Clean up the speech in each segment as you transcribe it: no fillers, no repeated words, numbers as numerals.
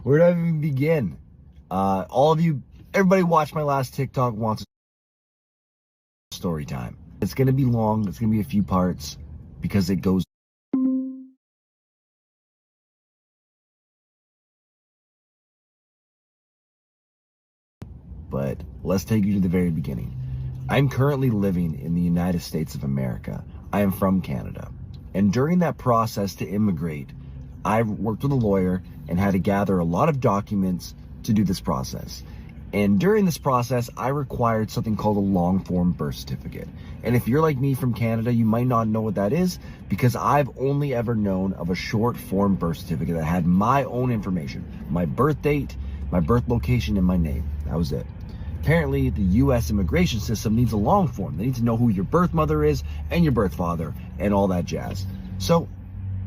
Where do I even begin? All of you, everybody watched my last TikTok wants a story time. It's going to be long. It's going to be a few parts because it goes. But let's take you to the very beginning. I'm currently living in the United States of America. I am from Canada. And during that process to immigrate, I worked with a lawyer and had to gather a lot of documents to do this process. And during this process, I required something called a long form birth certificate. And if you're like me from Canada, you might not know what that is because I've only ever known of a short form birth certificate that had my own information, my birth date, my birth location, and my name. That was it. Apparently, the U.S. immigration system needs a long form. They need to know who your birth mother is and your birth father and all that jazz. So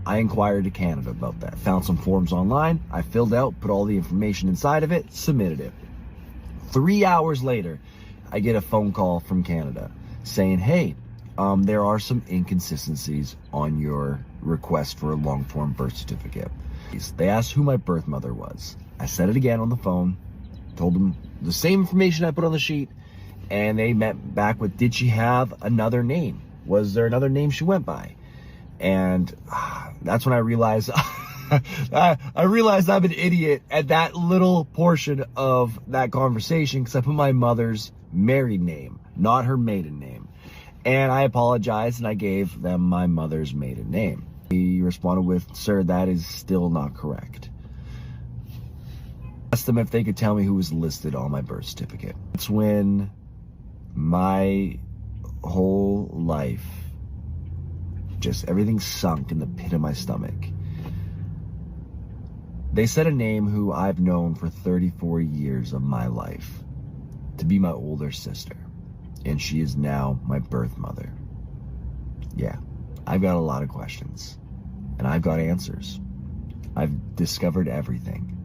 I inquired to Canada about that. Found some forms online. I filled out, put all the information inside of it, submitted it. 3 hours later, I get a phone call from Canada saying, hey, there are some inconsistencies on your request for a long form birth certificate. They asked who my birth mother was. I said it again on the phone, told them the same information I put on the sheet, and they met back with, did she have another name? Was there another name she went by? And that's when I realized I realized I'm an idiot at that little portion of that conversation because I put my mother's married name, not her maiden name. And I apologized and I gave them my mother's maiden name. He responded with, sir, that is still not correct. I asked them if they could tell me who was listed on my birth certificate. That's when my whole life, just everything sunk in the pit of my stomach. They said a name who I've known for 34 years of my life to be my older sister, and she is now my birth mother. Yeah, I've got a lot of questions, and I've got answers. I've discovered everything,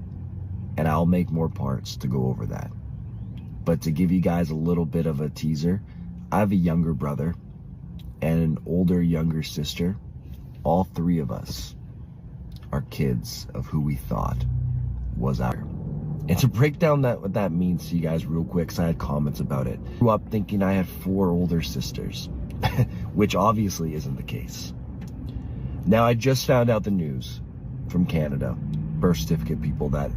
and I'll make more parts to go over that. But to give you guys a little bit of a teaser, I have a younger brother and an older younger sister. All three of us are kids of who we thought was our. And to break down what that means to you guys real quick, because I had comments about it. I grew up thinking I had 4 older sisters, which obviously isn't the case. Now I just found out the news from Canada, birth certificate people, that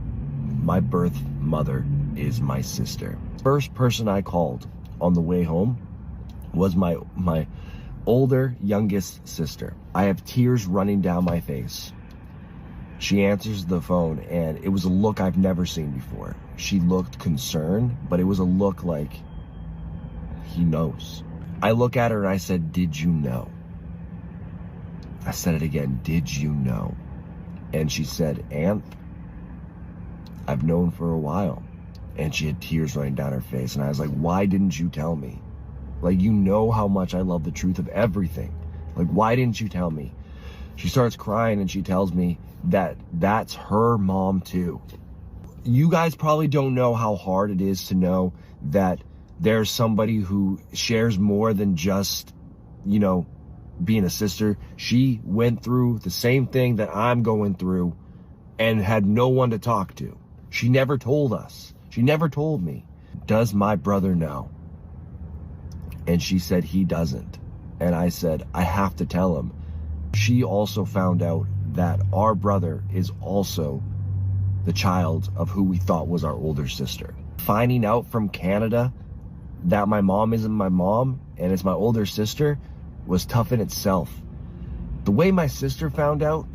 my birth mother is my sister. First person I called on the way home was my older youngest sister. I have tears running down my face. She answers the phone, and it was a look I've never seen before. She looked concerned, but it was a look like he knows. I look at her and I said, did you know? I said it again, did you know? And she said, Aunt, I've known for a while. And she had tears running down her face. And I was like, why didn't you tell me? Like, you know how much I love the truth of everything. Like, why didn't you tell me? She starts crying and she tells me that that's her mom too. You guys probably don't know how hard it is to know that there's somebody who shares more than just, you know, being a sister. She went through the same thing that I'm going through and had no one to talk to. She never told us. She never told me. Does my brother know? And she said he doesn't. And I said, I have to tell him. She also found out that our brother is also the child of who we thought was our older sister. Finding out from Canada that my mom isn't my mom and it's my older sister was tough in itself. The way my sister found out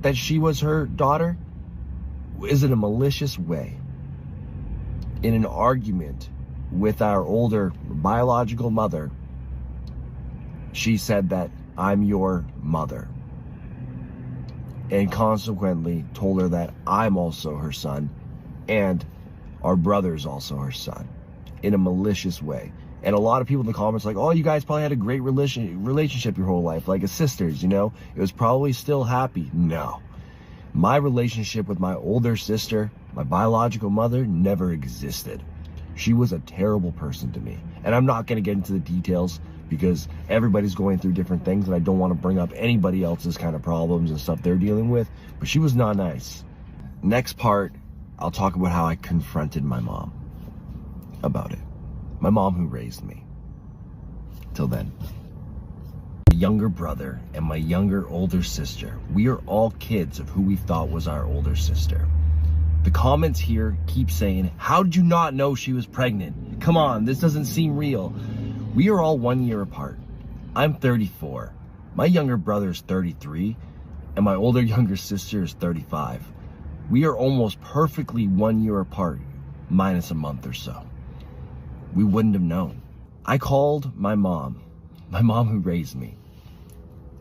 that she was her daughter is in a malicious way. In an argument with our older biological mother, she said that I'm your mother, and consequently told her that I'm also her son and our brother's also her son, in a malicious way. And a lot of people in the comments like, oh, you guys probably had a great relationship your whole life, like as sisters, you know? It was probably still happy. No. My relationship with my older sister, my biological mother, never existed. She was a terrible person to me. And I'm not going to get into the details because everybody's going through different things and I don't want to bring up anybody else's kind of problems and stuff they're dealing with. But she was not nice. Next part, I'll talk about how I confronted my mom about it. My mom who raised me. Till then. My younger brother and my older sister. We are all kids of who we thought was our older sister. The comments here keep saying, how did you not know she was pregnant? Come on, this doesn't seem real. We are all 1 year apart. I'm 34. My younger brother is 33, and my younger sister is 35. We are almost perfectly 1 year apart, minus a month or so. We wouldn't have known. I called my mom who raised me.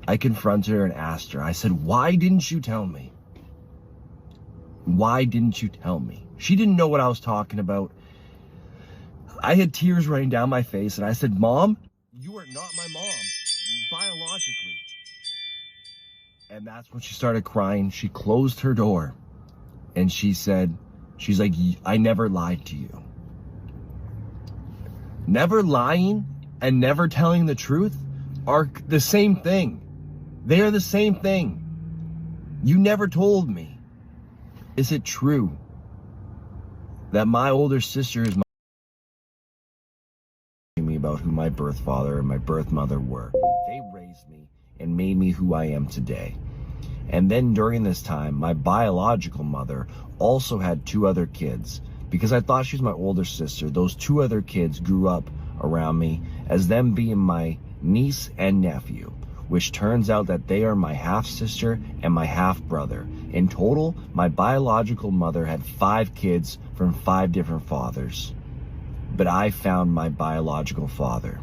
I confronted her and asked her, I said, why didn't you tell me? Why didn't you tell me? She didn't know what I was talking about. I had tears running down my face and I said, Mom, you are not my mom, biologically. And that's when she started crying. She closed her door and she said, she's like, I never lied to you. Never lying and never telling the truth are the same thing. They are the same thing. You never told me. Is it true that my older sister is me about who my birth father and my birth mother were? They raised me and made me who I am today. And then during this time, my biological mother also had 2 other kids. Because I thought she was my older sister, those 2 other kids grew up around me as them being my niece and nephew, which turns out that they are my half-sister and my half-brother. In total, my biological mother had 5 kids from 5 different fathers. But I found my biological father,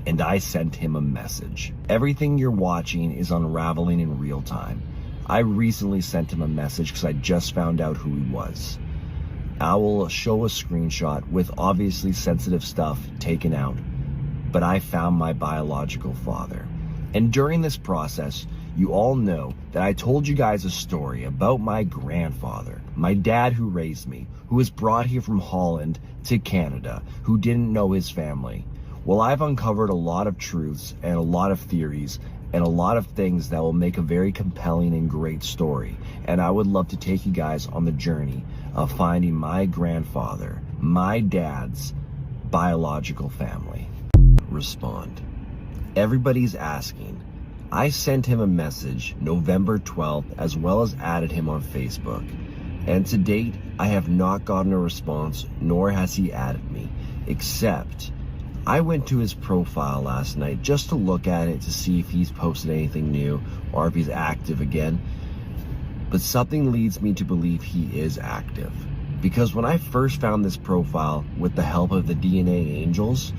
and I sent him a message. Everything you're watching is unraveling in real time. I recently sent him a message because I just found out who he was. I will show a screenshot with obviously sensitive stuff taken out, but I found my biological father. And during this process, you all know that I told you guys a story about my grandfather, my dad who raised me, who was brought here from Holland to Canada, who didn't know his family. Well, I've uncovered a lot of truths and a lot of theories and a lot of things that will make a very compelling and great story. And I would love to take you guys on the journey of finding my grandfather, my dad's biological family. Respond. Everybody's asking. I sent him a message November 12th as well as added him on Facebook. And to date, I have not gotten a response, nor has he added me, except I went to his profile last night just to look at it to see if he's posted anything new or if he's active again. But something leads me to believe he is active. Because when I first found this profile with the help of the DNA Angels,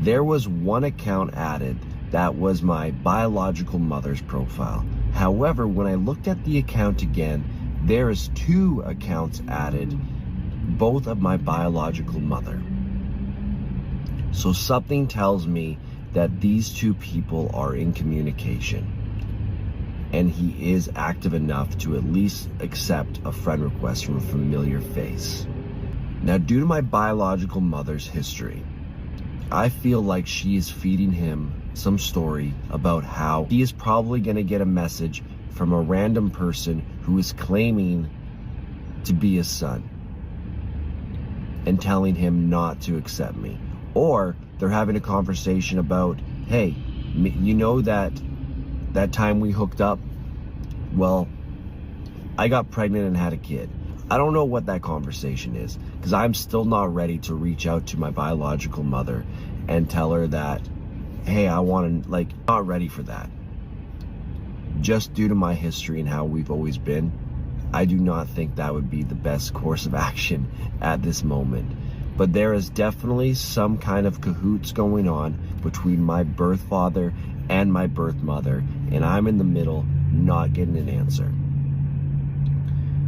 there was one account added that was my biological mother's profile. However, when I looked at the account again, there is 2 accounts added, both of my biological mother. So something tells me that these 2 people are in communication. And he is active enough to at least accept a friend request from a familiar face. Now, due to my biological mother's history, I feel like she is feeding him some story about how he is probably going to get a message from a random person who is claiming to be his son and telling him not to accept me. Or they're having a conversation about, hey, you know that time we hooked up? Well, I got pregnant and had a kid. I don't know what that conversation is because I'm still not ready to reach out to my biological mother and tell her that, hey, not ready for that. Just due to my history and how we've always been, I do not think that would be the best course of action at this moment. But there is definitely some kind of cahoots going on between my birth father and my birth mother, and I'm in the middle not getting an answer.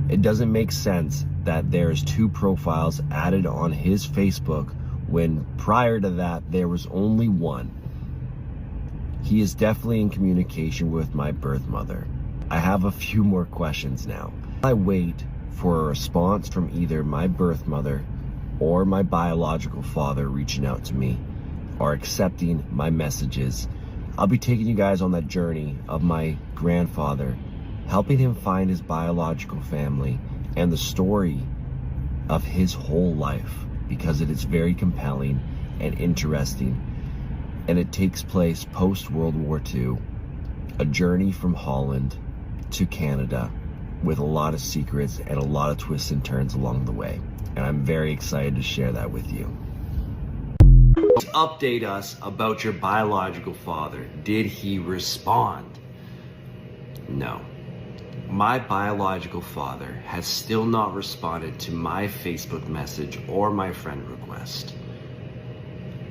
It doesn't make sense that there's 2 profiles added on his Facebook when prior to that there was only 1. He is definitely in communication with my birth mother. I have a few more questions now. I wait for a response from either my birth mother or my biological father reaching out to me or accepting my messages. I'll be taking you guys on that journey of my grandfather, helping him find his biological family and the story of his whole life, because it is very compelling and interesting, and it takes place post World War II, a journey from Holland to Canada with a lot of secrets and a lot of twists and turns along the way. And I'm very excited to share that with you. Update us about your biological father. Did he respond? No. My biological father has still not responded to my Facebook message or my friend request.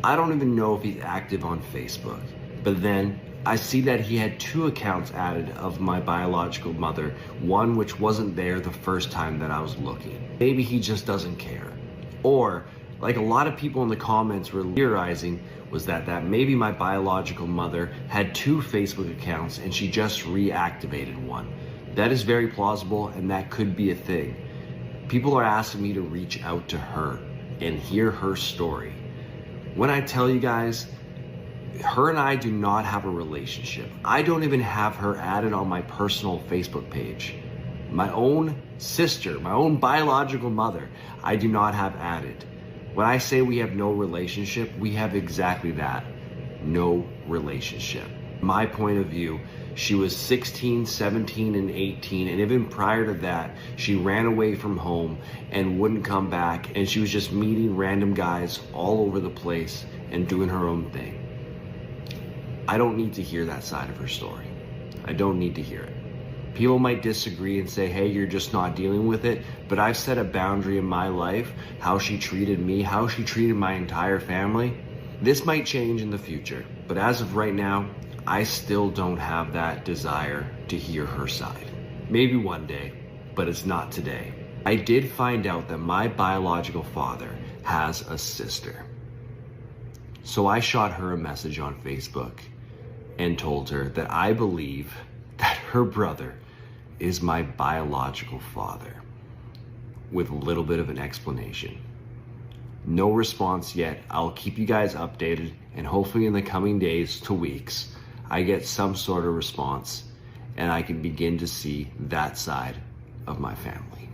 I don't even know if he's active on Facebook, but then I see that he had 2 accounts added of my biological mother, one which wasn't there the first time that I was looking. Maybe he just doesn't care. Or, like a lot of people in the comments were theorizing, was that maybe my biological mother had 2 Facebook accounts and she just reactivated one. That is very plausible, and that could be a thing. People are asking me to reach out to her and hear her story. When I tell you guys, her and I do not have a relationship. I don't even have her added on my personal Facebook page. My own sister, my own biological mother, I do not have added. When I say we have no relationship, we have exactly that. No relationship. My point of view, she was 16, 17, and 18, and even prior to that, she ran away from home and wouldn't come back, and she was just meeting random guys all over the place and doing her own thing. I don't need to hear that side of her story. I don't need to hear it. People might disagree and say, hey, you're just not dealing with it, but I've set a boundary in my life, how she treated me, how she treated my entire family. This might change in the future, but as of right now, I still don't have that desire to hear her side. Maybe one day, but it's not today. I did find out that my biological father has a sister. So I shot her a message on Facebook and told her that I believe that her brother is my biological father, with a little bit of an explanation. No response yet. I'll keep you guys updated, and hopefully in the coming days to weeks, I get some sort of response and I can begin to see that side of my family.